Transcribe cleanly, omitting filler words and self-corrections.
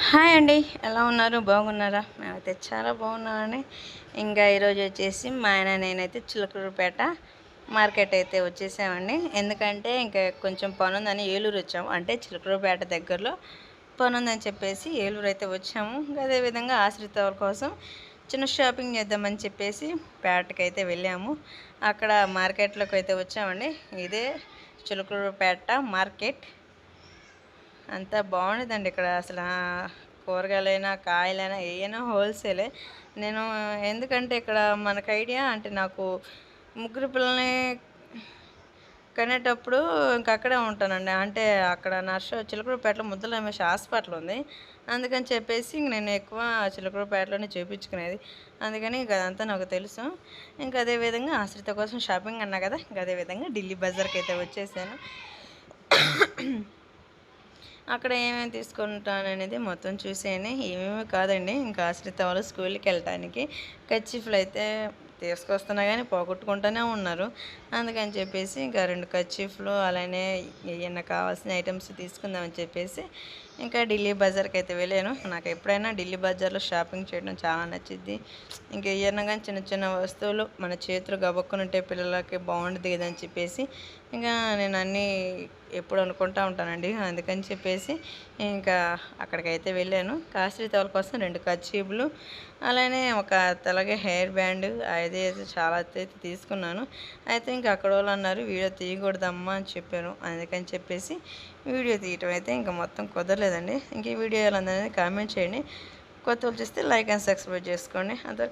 Hi అండి, ఎలా ఉన్నారు? బాగున్నారా? మేమైతే చాలా బాగున్నామని. ఇంకా ఈరోజు వచ్చేసి మా ఆయన నేనైతే చిలకలూరుపేట మార్కెట్ అయితే వచ్చేసామండి. ఎందుకంటే ఇంకా కొంచెం పనుందని ఏలూరు వచ్చాము. అంటే చిలకలూరుపేట దగ్గరలో పనుందని చెప్పేసి ఏలూరు అయితే వచ్చాము. అదేవిధంగా ఆశ్రిత వాళ్ళ కోసం చిన్న షాపింగ్ చేద్దామని చెప్పేసి పేటకి అయితే వెళ్ళాము. అక్కడ మార్కెట్లోకి అయితే వచ్చామండి. ఇదే చిలకలూరుపేట మార్కెట్. అంతా బాగుండేదండి ఇక్కడ. అసలు కూరగాయలైనా కాయలైనా ఏమైనా హోల్సేలే. నేను ఎందుకంటే ఇక్కడ మనకు ఐడియా అంటే నాకు ముగ్గురు పిల్లల్ని కనేటప్పుడు ఇంక అక్కడే ఉంటానండి. అంటే అక్కడ చిలకలూరుపేటలో ముద్దల రమేష్ హాస్పిటల్ ఉంది. అందుకని చెప్పేసి ఇంక నేను ఎక్కువ చిలకలూరుపేటలోనే చేయించుకునేది. అందుకని ఇంక అదంతా నాకు తెలుసు. ఇంకా అదేవిధంగా ఆశ్రిత కోసం షాపింగ్ అన్నా కదా, ఇంకా అదేవిధంగా ఢిల్లీ బజార్కి అయితే వచ్చేసాను. అక్కడ ఏమేమి తీసుకుంటాననేది మొత్తం చూసేయండి. ఏమేమి కాదండి, ఇంకా ఆశ్రిత వాళ్ళు స్కూల్కి వెళ్ళటానికి కర్చీఫ్లు అయితే తీసుకొస్తున్నా కానీ పోగొట్టుకుంటూనే ఉన్నారు. అందుకని చెప్పేసి ఇంకా 2 కర్చీఫ్లు అలానే ఏమన్నా కావాల్సిన ఐటమ్స్ తీసుకుందామని చెప్పేసి ఇంకా ఢిల్లీ బజార్కి అయితే వెళ్ళాను. నాకు ఎప్పుడైనా ఢిల్లీ బజార్లో షాపింగ్ చేయడం చాలా నచ్చింది. ఇంకా ఏమన్నా కానీ చిన్న చిన్న వస్తువులు మన చేతులు గబక్కునుంటే పిల్లలకి బాగుంటుంది కదా అని చెప్పేసి ఇంకా నేను అన్నీ ఎప్పుడు అనుకుంటూ ఉంటానండి. అందుకని చెప్పేసి ఇంకా అక్కడికైతే వెళ్ళాను. ఆశ్రిత వాళ్ళ కోసం 2 కర్చీఫ్లు అలానే ఒక తలగే హెయిర్ బ్యాండ్ అది అయితే చాలా అయితే తీసుకున్నాను. అయితే ఇంకా అక్కడ వాళ్ళు అన్నారు వీడియో తీయకూడదమ్మా అని చెప్పారు. అందుకని చెప్పేసి వీడియో తీయటం అయితే ఇంకా మొత్తం కుదరలేదండి. ఇంక ఈ వీడియో ఎలా ఉందనేది కామెంట్ చేయండి. కొత్త వాళ్ళు చూస్తే లైక్ అండ్ సబ్స్క్రైబ్ చేసుకోండి.